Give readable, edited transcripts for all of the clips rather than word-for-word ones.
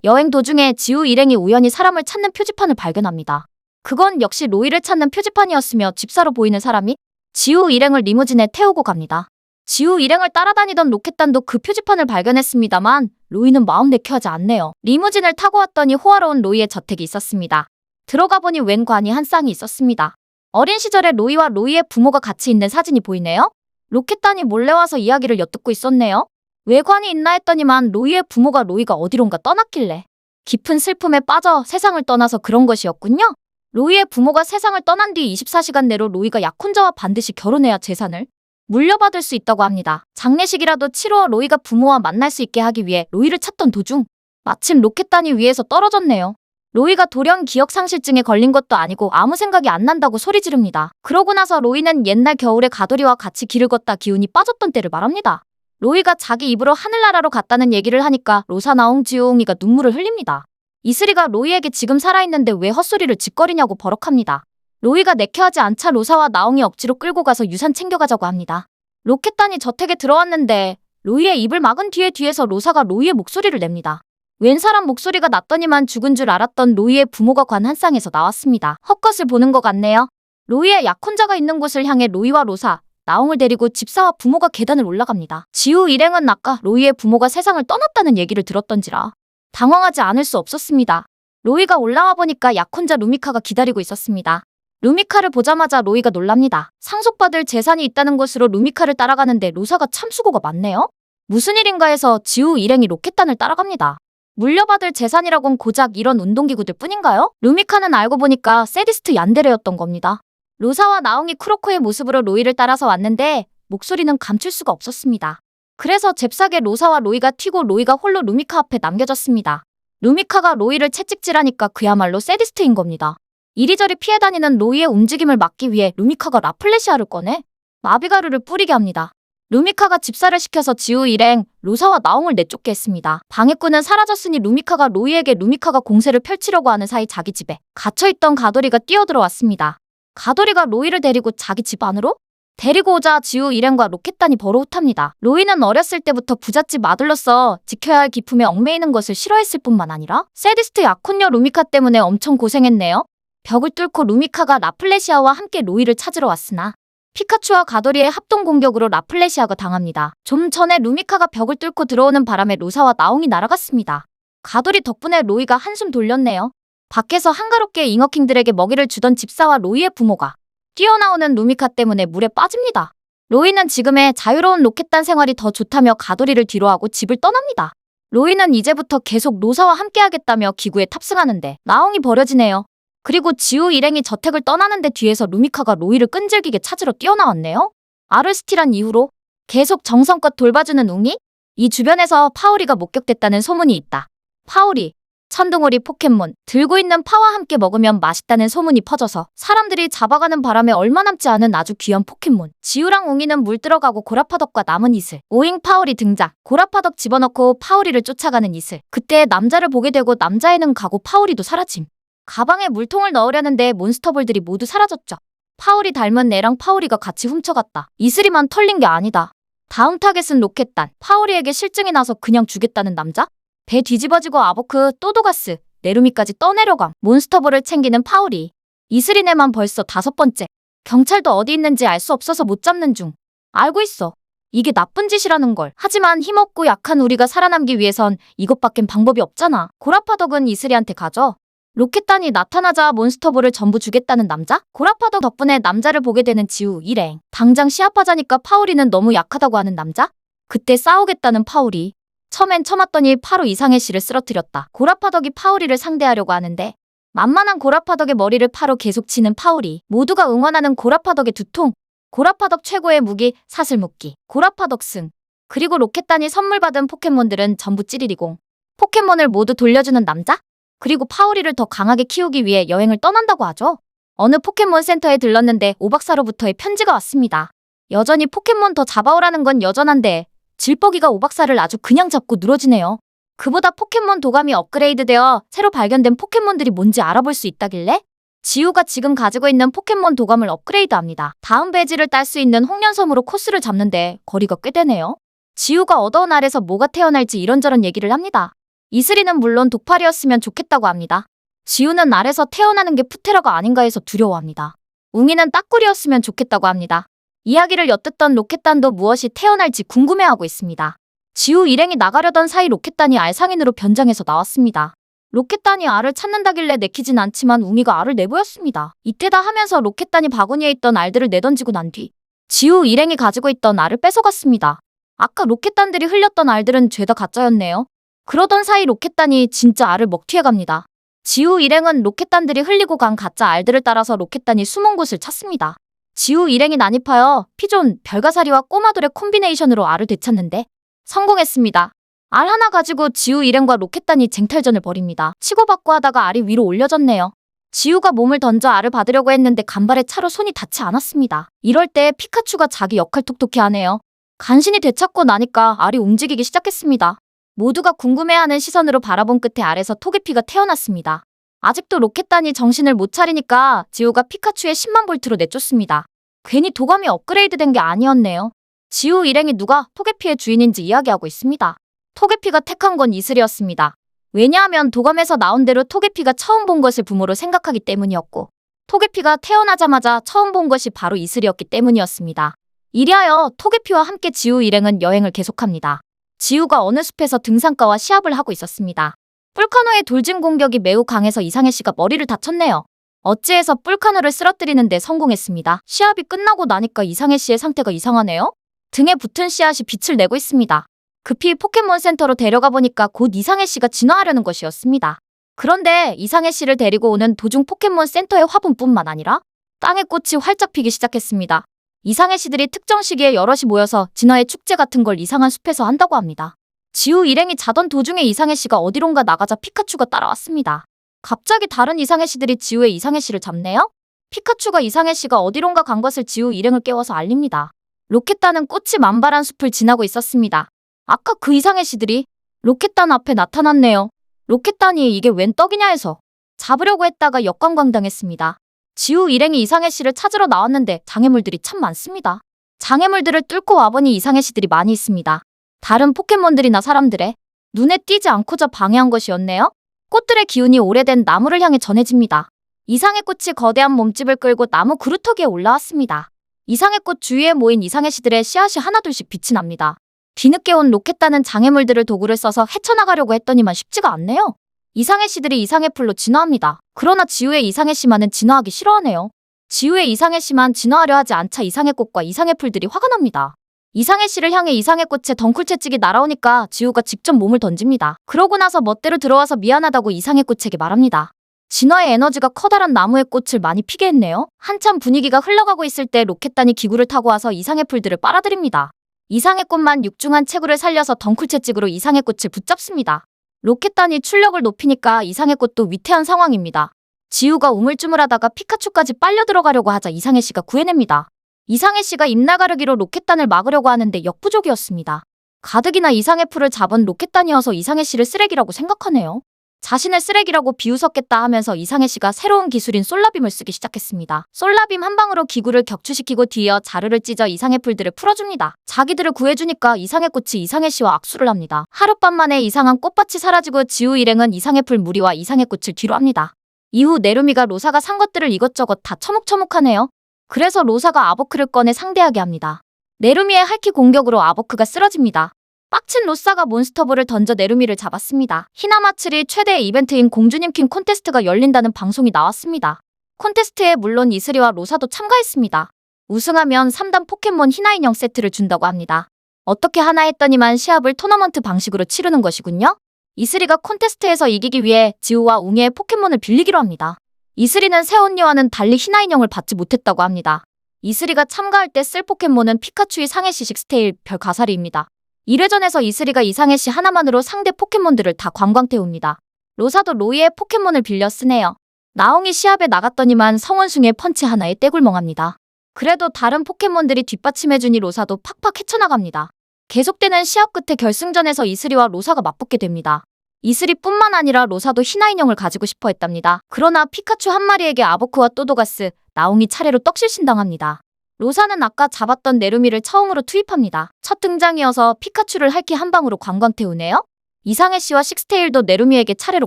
여행 도중에 지우 일행이 우연히 사람을 찾는 표지판을 발견합니다. 그건 역시 로이를 찾는 표지판이었으며 집사로 보이는 사람이 지우 일행을 리무진에 태우고 갑니다. 지우 일행을 따라다니던 로켓단도 그 표지판을 발견했습니다만 로이는 마음 내켜하지 않네요. 리무진을 타고 왔더니 호화로운 로이의 저택이 있었습니다. 들어가 보니 웬 관이 한 쌍이 있었습니다. 어린 시절에 로이와 로이의 부모가 같이 있는 사진이 보이네요. 로켓단이 몰래 와서 이야기를 엿듣고 있었네요. 왜 관이 있나 했더니만 로이의 부모가 로이가 어디론가 떠났길래 깊은 슬픔에 빠져 세상을 떠나서 그런 것이었군요. 로이의 부모가 세상을 떠난 뒤 24시간 내로 로이가 약혼자와 반드시 결혼해야 재산을 물려받을 수 있다고 합니다. 장례식이라도 치러 로이가 부모와 만날 수 있게 하기 위해 로이를 찾던 도중 마침 로켓단이 위에서 떨어졌네요. 로이가 돌연 기억상실증에 걸린 것도 아니고 아무 생각이 안 난다고 소리 지릅니다. 그러고 나서 로이는 옛날 겨울에 가돌이와 같이 길을 걷다 기운이 빠졌던 때를 말합니다. 로이가 자기 입으로 하늘나라로 갔다는 얘기를 하니까 로사나옹 지우옹이가 눈물을 흘립니다. 이슬이가 로이에게 지금 살아있는데 왜 헛소리를 짓거리냐고 버럭합니다. 로이가 내켜하지 않자 로사와 나옹이 억지로 끌고 가서 유산 챙겨가자고 합니다. 로켓단이 저택에 들어왔는데 로이의 입을 막은 뒤에서 로사가 로이의 목소리를 냅니다. 웬 사람 목소리가 났더니만 죽은 줄 알았던 로이의 부모가 관 한 쌍에서 나왔습니다. 헛것을 보는 것 같네요. 로이의 약혼자가 있는 곳을 향해 로이와 로사, 나옹을 데리고 집사와 부모가 계단을 올라갑니다. 지우 일행은 아까 로이의 부모가 세상을 떠났다는 얘기를 들었던지라 당황하지 않을 수 없었습니다. 로이가 올라와 보니까 약혼자 루미카가 기다리고 있었습니다. 루미카를 보자마자 로이가 놀랍니다. 상속받을 재산이 있다는 것으로 루미카를 따라가는데 로사가 참 수고가 많네요. 무슨 일인가 해서 지우 일행이 로켓단을 따라갑니다. 물려받을 재산이라곤 고작 이런 운동기구들 뿐인가요? 루미카는 알고 보니까 세디스트 얀데레였던 겁니다. 로사와 나옹이 쿠로코의 모습으로 로이를 따라서 왔는데 목소리는 감출 수가 없었습니다. 그래서 잽싸게 로사와 로이가 튀고 로이가 홀로 루미카 앞에 남겨졌습니다. 루미카가 로이를 채찍질하니까 그야말로 세디스트인 겁니다. 이리저리 피해 다니는 로이의 움직임을 막기 위해 루미카가 라플레시아를 꺼내 마비가루를 뿌리게 합니다. 루미카가 집사를 시켜서 지우 일행, 로사와 나옹을 내쫓게 했습니다. 방해꾼은 사라졌으니 루미카가 로이에게 루미카가 공세를 펼치려고 하는 사이 자기 집에 갇혀있던 가돌이가 뛰어들어왔습니다. 가돌이가 로이를 데리고 자기 집 안으로 데리고 오자 지우 일행과 로켓단이 버릇합니다. 로이는 어렸을 때부터 부잣집 아들로서 지켜야 할 기품에 얽매이는 것을 싫어했을 뿐만 아니라 세디스트 약혼녀 루미카 때문에 엄청 고생했네요. 벽을 뚫고 루미카가 라플레시아와 함께 로이를 찾으러 왔으나 피카츄와 가돌이의 합동 공격으로 라플레시아가 당합니다. 좀 전에 루미카가 벽을 뚫고 들어오는 바람에 로사와 나옹이 날아갔습니다. 가돌이 덕분에 로이가 한숨 돌렸네요. 밖에서 한가롭게 잉어킹들에게 먹이를 주던 집사와 로이의 부모가 뛰어나오는 루미카 때문에 물에 빠집니다. 로이는 지금의 자유로운 로켓단 생활이 더 좋다며 가돌이를 뒤로하고 집을 떠납니다. 로이는 이제부터 계속 로사와 함께하겠다며 기구에 탑승하는데 나옹이 버려지네요. 그리고 지우 일행이 저택을 떠나는데 뒤에서 루미카가 로이를 끈질기게 찾으러 뛰어나왔네요. 아르스티란 이후로 계속 정성껏 돌봐주는 웅이? 이 주변에서 파우리가 목격됐다는 소문이 있다. 파우리, 천둥오리 포켓몬, 들고 있는 파와 함께 먹으면 맛있다는 소문이 퍼져서 사람들이 잡아가는 바람에 얼마 남지 않은 아주 귀한 포켓몬. 지우랑 웅이는 물 들어가고 고라파덕과 남은 이슬. 오잉 파우리 등장. 고라파덕 집어넣고 파우리를 쫓아가는 이슬. 그때 남자를 보게 되고 남자애는 가고 파우리도 사라짐. 가방에 물통을 넣으려는데 몬스터볼들이 모두 사라졌죠. 파우리 닮은 애랑 파우리가 같이 훔쳐갔다. 이슬이만 털린 게 아니다. 다음 타겟은 로켓단. 파우리에게 실증이 나서 그냥 주겠다는 남자? 배 뒤집어지고 아보크, 또도가스, 네루미까지 떠내려감. 몬스터볼을 챙기는 파우리. 이슬이네만 벌써 5번째. 경찰도 어디 있는지 알 수 없어서 못 잡는 중. 알고 있어. 이게 나쁜 짓이라는 걸. 하지만 힘없고 약한 우리가 살아남기 위해선 이것밖엔 방법이 없잖아. 고라파덕은 이슬이한테 가져. 로켓단이 나타나자 몬스터볼을 전부 주겠다는 남자? 고라파덕 덕분에 남자를 보게 되는 지우 일행. 당장 시합하자니까 파우리는 너무 약하다고 하는 남자? 그때 싸우겠다는 파우리. 처맨 쳐맞더니 파로 이상의 실을 쓰러뜨렸다. 고라파덕이 파우리를 상대하려고 하는데 만만한 고라파덕의 머리를 파로 계속 치는 파우리. 모두가 응원하는 고라파덕의 두통. 고라파덕 최고의 무기 사슬묶기. 고라파덕 승. 그리고 로켓단이 선물 받은 포켓몬들은 전부 찌리리공. 포켓몬을 모두 돌려주는 남자? 그리고 파우리를 더 강하게 키우기 위해 여행을 떠난다고 하죠. 어느 포켓몬 센터에 들렀는데 오박사로부터의 편지가 왔습니다. 여전히 포켓몬 더 잡아오라는 건 여전한데 질퍽이가 오박사를 아주 그냥 잡고 늘어지네요. 그보다 포켓몬 도감이 업그레이드되어 새로 발견된 포켓몬들이 뭔지 알아볼 수 있다길래 지우가 지금 가지고 있는 포켓몬 도감을 업그레이드합니다. 다음 배지를 딸 수 있는 홍련섬으로 코스를 잡는데 거리가 꽤 되네요. 지우가 얻어온 알에서 뭐가 태어날지 이런저런 얘기를 합니다. 이슬이는 물론 독팔이었으면 좋겠다고 합니다. 지우는 알에서 태어나는 게 푸테라가 아닌가 해서 두려워합니다. 웅이는 따꾸리였으면 좋겠다고 합니다. 이야기를 엿듣던 로켓단도 무엇이 태어날지 궁금해하고 있습니다. 지우 일행이 나가려던 사이 로켓단이 알 상인으로 변장해서 나왔습니다. 로켓단이 알을 찾는다길래 내키진 않지만 웅이가 알을 내보였습니다. 이때다 하면서 로켓단이 바구니에 있던 알들을 내던지고 난 뒤 지우 일행이 가지고 있던 알을 뺏어갔습니다. 아까 로켓단들이 흘렸던 알들은 죄다 가짜였네요. 그러던 사이 로켓단이 진짜 알을 먹튀해갑니다. 지우 일행은 로켓단들이 흘리고 간 가짜 알들을 따라서 로켓단이 숨은 곳을 찾습니다. 지우 일행이 난입하여 피존, 별가사리와 꼬마돌의 콤비네이션으로 알을 되찾는데 성공했습니다. 알 하나 가지고 지우 일행과 로켓단이 쟁탈전을 벌입니다. 치고받고 하다가 알이 위로 올려졌네요. 지우가 몸을 던져 알을 받으려고 했는데 간발의 차로 손이 닿지 않았습니다. 이럴 때 피카츄가 자기 역할 톡톡히 하네요. 간신히 되찾고 나니까 알이 움직이기 시작했습니다. 모두가 궁금해하는 시선으로 바라본 끝에 알에서 토게피가 태어났습니다. 아직도 로켓단이 정신을 못 차리니까 지우가 피카츄의 10만 볼트로 내쫓습니다. 괜히 도감이 업그레이드된 게 아니었네요. 지우 일행이 누가 토게피의 주인인지 이야기하고 있습니다. 토게피가 택한 건 이슬이었습니다. 왜냐하면 도감에서 나온 대로 토게피가 처음 본 것을 부모로 생각하기 때문이었고 토게피가 태어나자마자 처음 본 것이 바로 이슬이었기 때문이었습니다. 이리하여 토게피와 함께 지우 일행은 여행을 계속합니다. 지우가 어느 숲에서 등산가와 시합을 하고 있었습니다. 뿔카노의 돌진 공격이 매우 강해서 이상해 씨가 머리를 다쳤네요. 어찌해서 뿔카노를 쓰러뜨리는데 성공했습니다. 시합이 끝나고 나니까 이상해 씨의 상태가 이상하네요. 등에 붙은 씨앗이 빛을 내고 있습니다. 급히 포켓몬 센터로 데려가 보니까 곧 이상해 씨가 진화하려는 것이었습니다. 그런데 이상해 씨를 데리고 오는 도중 포켓몬 센터의 화분뿐만 아니라 땅에 꽃이 활짝 피기 시작했습니다. 이상해 씨들이 특정 시기에 여럿이 모여서 진화의 축제 같은 걸 이상한 숲에서 한다고 합니다. 지우 일행이 자던 도중에 이상해 씨가 어디론가 나가자 피카츄가 따라왔습니다. 갑자기 다른 이상해 씨들이 지우의 이상해 씨를 잡네요? 피카츄가 이상해 씨가 어디론가 간 것을 지우 일행을 깨워서 알립니다. 로켓단은 꽃이 만발한 숲을 지나고 있었습니다. 아까 그 이상해 씨들이 로켓단 앞에 나타났네요. 로켓단이 이게 웬 떡이냐 해서 잡으려고 했다가 역광광당했습니다. 지우 일행이 이상해 씨를 찾으러 나왔는데 장애물들이 참 많습니다. 장애물들을 뚫고 와보니 이상해 씨들이 많이 있습니다. 다른 포켓몬들이나 사람들의 눈에 띄지 않고자 방해한 것이었네요. 꽃들의 기운이 오래된 나무를 향해 전해집니다. 이상해 꽃이 거대한 몸집을 끌고 나무 그루터기에 올라왔습니다. 이상해 꽃 주위에 모인 이상해 씨들의 씨앗이 하나둘씩 빛이 납니다. 뒤늦게 온 로켓단은 장애물들을 도구를 써서 헤쳐나가려고 했더니만 쉽지가 않네요. 이상해 씨들이 이상해 풀로 진화합니다. 그러나 지우의 이상해 씨만은 진화하기 싫어하네요. 지우의 이상해 씨만 진화하려 하지 않자 이상해 꽃과 이상해 풀들이 화가 납니다. 이상해 씨를 향해 이상해 꽃에 덩쿨 채찍이 날아오니까 지우가 직접 몸을 던집니다. 그러고 나서 멋대로 들어와서 미안하다고 이상해 꽃에게 말합니다. 진화의 에너지가 커다란 나무의 꽃을 많이 피게 했네요. 한참 분위기가 흘러가고 있을 때 로켓단이 기구를 타고 와서 이상해 풀들을 빨아들입니다. 이상해 꽃만 육중한 체구를 살려서 덩쿨 채찍으로 이상해 꽃을 붙잡습니다. 로켓단이 출력을 높이니까 이상해 꽃도 위태한 상황입니다. 지우가 우물쭈물하다가 피카츄까지 빨려 들어가려고 하자 이상해 씨가 구해냅니다. 이상해 씨가 입나가르기로 로켓단을 막으려고 하는데 역부족이었습니다. 가득이나 이상해 풀을 잡은 로켓단이어서 이상해 씨를 쓰레기라고 생각하네요. 자신을 쓰레기라고 비웃었겠다 하면서 이상해 씨가 새로운 기술인 솔라빔을 쓰기 시작했습니다. 솔라빔 한 방으로 기구를 격추시키고 뒤이어 자루를 찢어 이상해 풀들을 풀어줍니다. 자기들을 구해주니까 이상해 꽃이 이상해 씨와 악수를 합니다. 하룻밤 만에 이상한 꽃밭이 사라지고 지우 일행은 이상해 풀 무리와 이상해 꽃을 뒤로합니다. 이후 네루미가 로사가 산 것들을 이것저것 다 처묵처묵하네요. 그래서 로사가 아보크를 꺼내 상대하게 합니다. 네루미의 할키 공격으로 아보크가 쓰러집니다. 빡친 로사가 몬스터볼을 던져 네루미를 잡았습니다. 히나마츠리 최대 이벤트인 공주님 킹 콘테스트가 열린다는 방송이 나왔습니다. 콘테스트에 물론 이슬이와 로사도 참가했습니다. 우승하면 3단 포켓몬 히나 인형 세트를 준다고 합니다. 어떻게 하나 했더니만 시합을 토너먼트 방식으로 치르는 것이군요. 이슬이가 콘테스트에서 이기기 위해 지우와 웅이의 포켓몬을 빌리기로 합니다. 이슬이는 새 언니와는 달리 히나 인형을 받지 못했다고 합니다. 이슬이가 참가할 때 쓸 포켓몬은 피카츄의 상해 시식 스테일 별 가사리입니다. 1회전에서 이슬이가 이상해 씨 하나만으로 상대 포켓몬들을 다 관광 태웁니다. 로사도 로이의 포켓몬을 빌려 쓰네요. 나옹이 시합에 나갔더니만 성원숭이의 펀치 하나에 떼굴멍합니다. 그래도 다른 포켓몬들이 뒷받침해주니 로사도 팍팍 헤쳐나갑니다. 계속되는 시합 끝에 결승전에서 이슬이와 로사가 맞붙게 됩니다. 이슬이뿐만 아니라 로사도 히나 인형을 가지고 싶어 했답니다. 그러나 피카츄 한 마리에게 아보크와 또도가스, 나옹이 차례로 떡실신당합니다. 로사는 아까 잡았던 네루미를 처음으로 투입합니다. 첫 등장이어서 피카츄를 할키 한 방으로 관광 태우네요. 이상해 씨와 식스테일도 네루미에게 차례로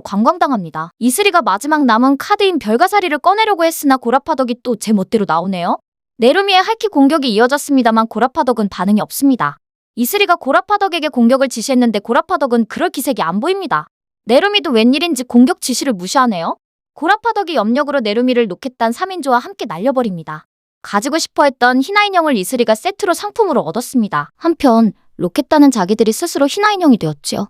관광당합니다. 이슬이가 마지막 남은 카드인 별가사리를 꺼내려고 했으나 고라파덕이 또 제 멋대로 나오네요. 네루미의 할퀴 공격이 이어졌습니다만 고라파덕은 반응이 없습니다. 이슬이가 고라파덕에게 공격을 지시했는데 고라파덕은 그럴 기색이 안 보입니다. 네루미도 웬일인지 공격 지시를 무시하네요. 고라파덕이 염력으로 네루미를 로켓단 3인조와 함께 날려버립니다. 가지고 싶어 했던 희나 인형을 이슬이가 세트로 상품으로 얻었습니다. 한편 로켓단은 자기들이 스스로 희나 인형이 되었지요.